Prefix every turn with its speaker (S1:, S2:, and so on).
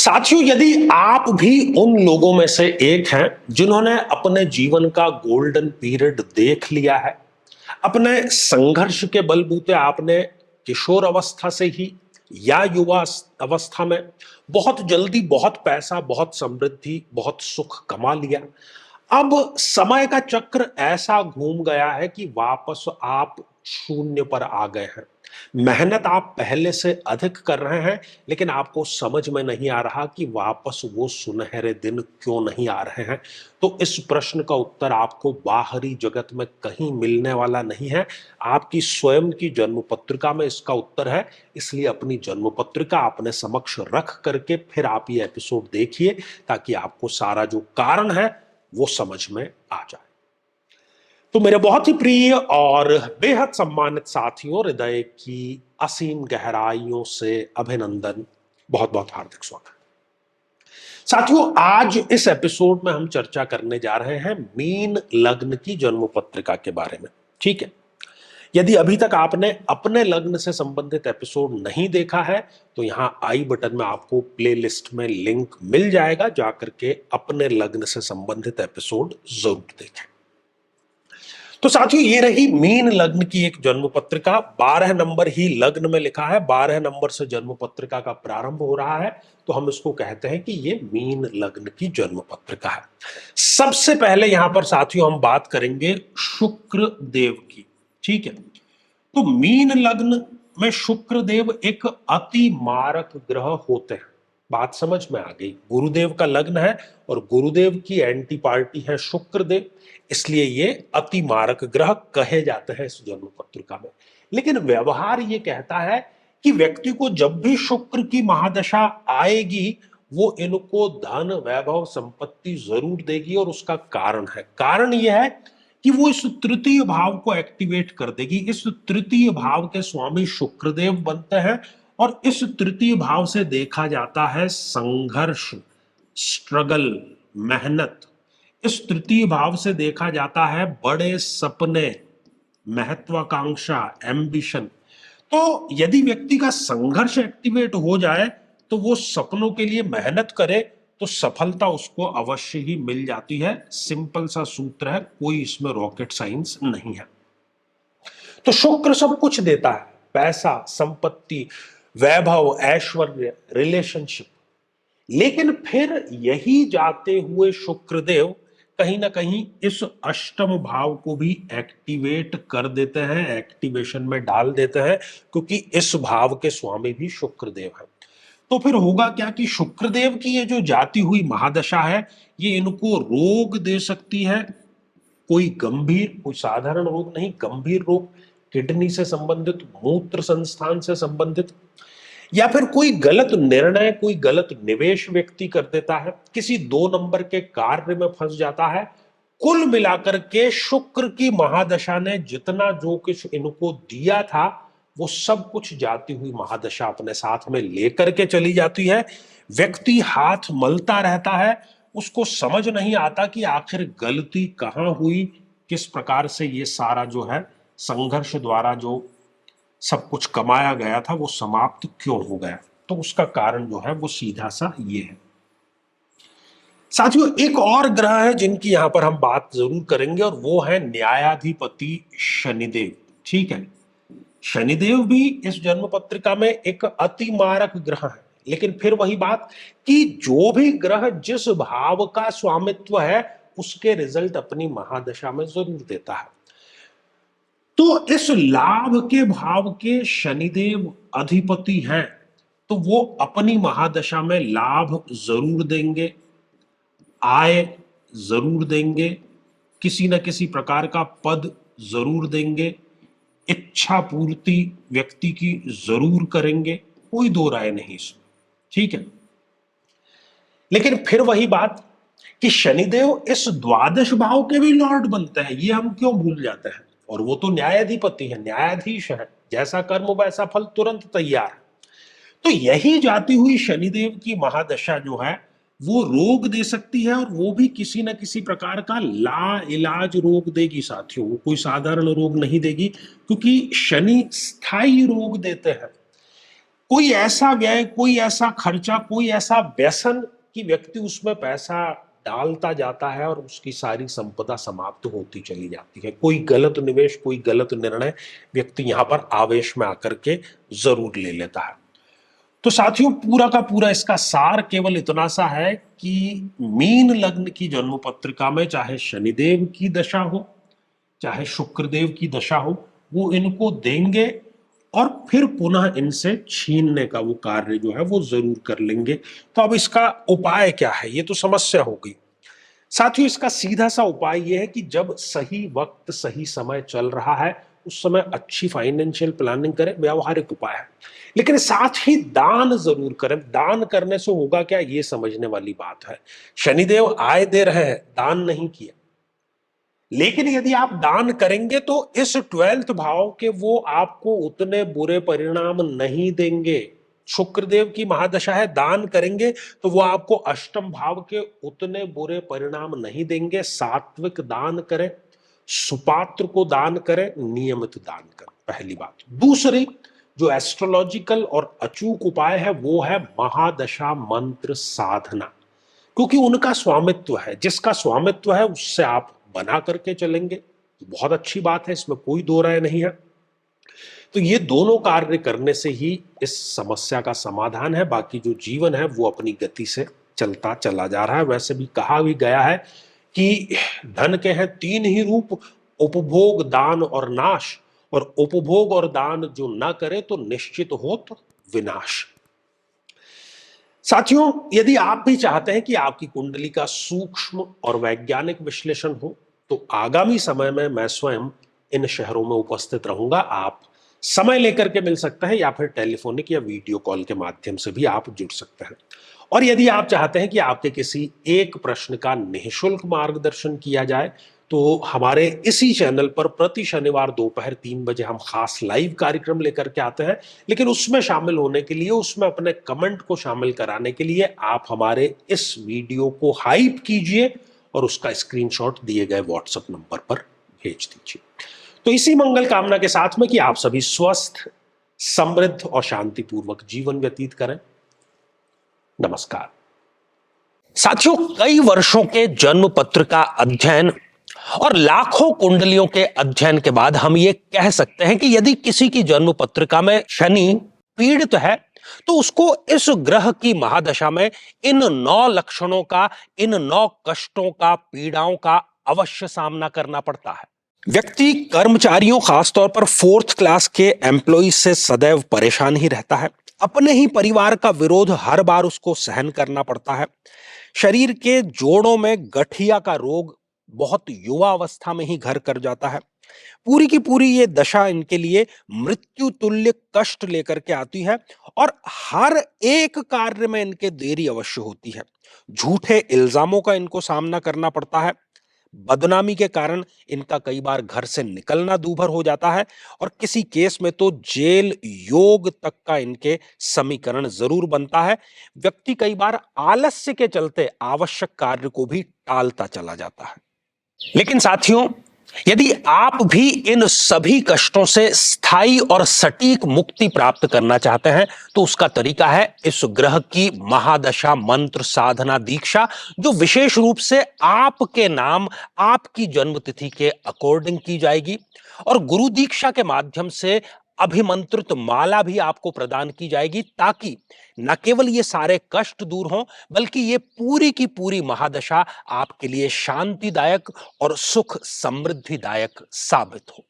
S1: साथियों, यदि आप भी उन लोगों में से एक हैं जिन्होंने अपने जीवन का गोल्डन पीरियड देख लिया है, अपने संघर्ष के बलबूते आपने किशोर अवस्था से ही या युवा अवस्था में बहुत जल्दी बहुत पैसा, बहुत समृद्धि, बहुत सुख कमा लिया। अब समय का चक्र ऐसा घूम गया है कि वापस आप शून्य पर आ गए हैं। मेहनत आप पहले से अधिक कर रहे हैं, लेकिन आपको समझ में नहीं आ रहा कि वापस वो सुनहरे दिन क्यों नहीं आ रहे हैं। तो इस प्रश्न का उत्तर आपको बाहरी जगत में कहीं मिलने वाला नहीं है, आपकी स्वयं की जन्म पत्रिका में इसका उत्तर है। इसलिए अपनी जन्म पत्रिका अपने समक्ष रख करके फिर आप ये एपिसोड देखिए, ताकि आपको सारा जो कारण है वो समझ में आ जाए। तो मेरे बहुत ही प्रिय और बेहद सम्मानित साथियों, हृदय की असीम गहराइयों से अभिनंदन, बहुत बहुत हार्दिक स्वागत। साथियों, आज इस एपिसोड में हम चर्चा करने जा रहे हैं मीन लग्न की जन्म पत्रिका के बारे में। ठीक है, यदि अभी तक आपने अपने लग्न से संबंधित एपिसोड नहीं देखा है तो यहां आई बटन में आपको प्लेलिस्ट में लिंक मिल जाएगा, जाकर के अपने लग्न से संबंधित एपिसोड जरूर देखें। तो साथियों, ये रही मीन लग्न की एक जन्म पत्रिका। 12 नंबर ही लग्न में लिखा है, 12 नंबर से जन्म पत्रिका का प्रारंभ हो रहा है, तो हम इसको कहते हैं कि ये मीन लग्न की जन्म पत्रिका है। सबसे पहले यहां पर साथियों हम बात करेंगे शुक्र देव की। ठीक है, तो मीन लग्न में शुक्र देव एक अति मारक ग्रह होते हैं। बात समझ में आ गई। गुरुदेव का लग्न है और गुरुदेव की एंटी पार्टी है शुक्र देव, इसलिए ये अति मारक ग्रह कहे जाते हैं इस जन्म पत्रिका में। लेकिन व्यवहार ये कहता है कि व्यक्ति को जब भी शुक्र की महादशा आएगी वो इनको धन, वैभव, संपत्ति जरूर देगी। और उसका कारण है, कारण यह है कि वो इस तृतीय भाव को एक्टिवेट कर देगी। इस तृतीय भाव के स्वामी शुक्रदेव बनते हैं और इस तृतीय भाव से देखा जाता है संघर्ष, स्ट्रगल, मेहनत। इस तृतीय भाव से देखा जाता है बड़े सपने, महत्वाकांक्षा, एम्बिशन। तो यदि व्यक्ति का संघर्ष एक्टिवेट हो जाए तो वो सपनों के लिए मेहनत करे तो सफलता उसको अवश्य ही मिल जाती है। सिंपल सा सूत्र है, कोई इसमें रॉकेट साइंस नहीं है। तो शुक्र सब कुछ देता है, पैसा, संपत्ति, वैभव, ऐश्वर्य, रिलेशनशिप। लेकिन फिर यही जाते हुए शुक्रदेव कहीं ना कहीं इस अष्टम भाव को भी एक्टिवेट कर देते हैं, एक्टिवेशन में डाल देते हैं, क्योंकि इस भाव के स्वामी भी शुक्रदेव हैं। तो फिर होगा क्या कि शुक्रदेव की ये जो जाती हुई महादशा है ये इनको रोग दे सकती है। कोई गंभीर, कोई साधारण रोग नहीं, गंभीर रोग, किडनी से संबंधित, मूत्र संस्थान से संबंधित, या फिर कोई गलत निर्णय, कोई गलत निवेश व्यक्ति कर देता है, किसी 2 नंबर के कार्य में फंस जाता है। कुल मिलाकर के शुक्र की महादशा ने जितना जो कुछ इनको दिया था वो सब कुछ जाती हुई महादशा अपने साथ में लेकर के चली जाती है। व्यक्ति हाथ मलता रहता है, उसको समझ नहीं आता कि आखिर गलती कहां हुई, किस प्रकार से ये सारा जो है संघर्ष द्वारा जो सब कुछ कमाया गया था वो समाप्त क्यों हो गया। तो उसका कारण जो है वो सीधा सा ये है। साथियों, एक और ग्रह है जिनकी यहां पर हम बात जरूर करेंगे और वो है न्यायाधिपति शनिदेव। ठीक है, शनिदेव भी इस जन्म पत्रिका में एक अति मारक ग्रह है। लेकिन फिर वही बात कि जो भी ग्रह जिस भाव का स्वामित्व है उसके रिजल्ट अपनी महादशा में जरूर देता है। तो इस लाभ के भाव के शनिदेव अधिपति हैं, तो वो अपनी महादशा में लाभ जरूर देंगे, आय जरूर देंगे, किसी न किसी प्रकार का पद जरूर देंगे, इच्छा पूर्ति व्यक्ति की जरूर करेंगे, कोई दो राय नहीं इसमें। ठीक है, लेकिन फिर वही बात कि शनिदेव इस द्वादश भाव के भी लॉर्ड बनते हैं, ये हम क्यों भूल जाते हैं। और वो तो न्यायाधिपति है, न्यायाधीश है, जैसा कर्म वैसा फल तुरंत तैयार है। तो यही जाती हुई शनिदेव की महादशा जो है वो रोग दे सकती है, और वो भी किसी न किसी प्रकार का ला इलाज रोग देगी साथियों। वो कोई साधारण रोग नहीं देगी, क्योंकि शनि स्थायी रोग देते हैं। कोई ऐसा व्यय, कोई ऐसा खर्चा, कोई ऐसा व्यसन कि व्यक्ति उसमें पैसा डालता जाता है और उसकी सारी संपदा समाप्त होती चली जाती है। कोई गलत निवेश, कोई गलत निर्णय व्यक्ति यहां पर आवेश में आकर के जरूर ले लेता है। तो साथियों, पूरा का पूरा इसका सार केवल इतना सा है कि मीन लग्न की जन्म पत्रिका में चाहे शनिदेव की दशा हो, चाहे शुक्रदेव की दशा हो, वो इनको देंगे और फिर पुनः इनसे छीनने का वो कार्य जो है वो जरूर कर लेंगे। तो अब इसका उपाय क्या है, ये तो समस्या हो गई। साथियों, इसका सीधा सा उपाय ये है कि जब सही वक्त सही समय चल रहा है उस समय अच्छी फाइनेंशियल प्लानिंग करें, व्यवहारिक उपाय है। लेकिन साथ ही दान जरूर करें। दान करने से होगा क्या, ये समझने वाली बात है। शनिदेव आय दे रहे हैं, दान नहीं किया, लेकिन यदि आप दान करेंगे तो इस 12th भाव के वो आपको उतने बुरे परिणाम नहीं देंगे। शुक्रदेव की महादशा है, दान करेंगे तो वो आपको अष्टम भाव के उतने बुरे परिणाम नहीं देंगे। सात्विक दान करें, सुपात्र को दान करें, नियमित दान करें, पहली बात। दूसरी जो एस्ट्रोलॉजिकल और अचूक उपाय है वो है महादशा मंत्र साधना, क्योंकि उनका स्वामित्व है। जिसका स्वामित्व है उससे आप बना करके चलेंगे, बहुत अच्छी बात है, इसमें कोई दो राय नहीं है। तो ये दोनों कार्य करने से ही इस समस्या का समाधान है। बाकी जो जीवन है वो अपनी गति से चलता चला जा रहा है। वैसे भी कहा भी गया है कि धन के हैं तीन ही रूप, उपभोग, दान और नाश। और उपभोग और दान जो ना करे तो निश्चित होत विनाश। साथियों, यदि आप भी चाहते हैं कि आपकी कुंडली का सूक्ष्म और वैज्ञानिक विश्लेषण हो तो आगामी समय में मैं स्वयं इन शहरों में उपस्थित रहूंगा। आप समय लेकर के मिल सकते हैं या फिर टेलीफोनिक या वीडियो कॉल के माध्यम से भी आप जुड़ सकते हैं। और यदि आप चाहते हैं कि आपके किसी एक प्रश्न का निःशुल्क मार्गदर्शन किया जाए तो हमारे इसी चैनल पर प्रति शनिवार दोपहर 3 बजे हम खास लाइव कार्यक्रम लेकर के आते हैं। लेकिन उसमें शामिल होने के लिए, उसमें अपने कमेंट को शामिल कराने के लिए आप हमारे इस वीडियो को हाइप कीजिए और उसका स्क्रीनशॉट दिए गए व्हाट्सएप नंबर पर भेज दीजिए। तो इसी मंगल कामना के साथ में कि आप सभी स्वस्थ, समृद्ध और शांतिपूर्वक जीवन व्यतीत करें। नमस्कार। साथियों, कई वर्षों के जन्म पत्र का अध्ययन और लाखों कुंडलियों के अध्ययन के बाद हम ये कह सकते हैं कि यदि किसी की जन्म पत्रिका में शनि पीड़ित है तो उसको इस ग्रह की महादशा में इन 9 लक्षणों का, इन 9 कष्टों का, पीड़ाओं का अवश्य सामना करना पड़ता है। व्यक्ति कर्मचारियों, खासतौर पर 4th क्लास के एम्प्लॉय से सदैव परेशान ही रहता है। अपने ही परिवार का विरोध हर बार उसको सहन करना पड़ता है। शरीर के जोड़ों में गठिया का रोग बहुत युवा अवस्था में ही घर कर जाता है। पूरी की पूरी ये दशा इनके लिए मृत्यु तुल्य कष्ट लेकर के आती है और हर एक कार्य में इनके देरी अवश्य होती है। झूठे इल्जामों का इनको सामना करना पड़ता है। बदनामी के कारण इनका कई बार घर से निकलना दूभर हो जाता है और किसी केस में तो जेल योग तक का इनके समीकरण जरूर बनता है। व्यक्ति कई बार आलस्य के चलते आवश्यक कार्य को भी टालता चला जाता है। लेकिन साथियों, यदि आप भी इन सभी कष्टों से स्थायी और सटीक मुक्ति प्राप्त करना चाहते हैं तो उसका तरीका है इस ग्रह की महादशा मंत्र साधना दीक्षा, जो विशेष रूप से आपके नाम, आपकी जन्मतिथि के अकॉर्डिंग की जाएगी। और गुरु दीक्षा के माध्यम से अभिमंत्रित माला भी आपको प्रदान की जाएगी, ताकि न केवल ये सारे कष्ट दूर हों बल्कि ये पूरी की पूरी महादशा आपके लिए शांतिदायक और सुख समृद्धिदायक साबित हो।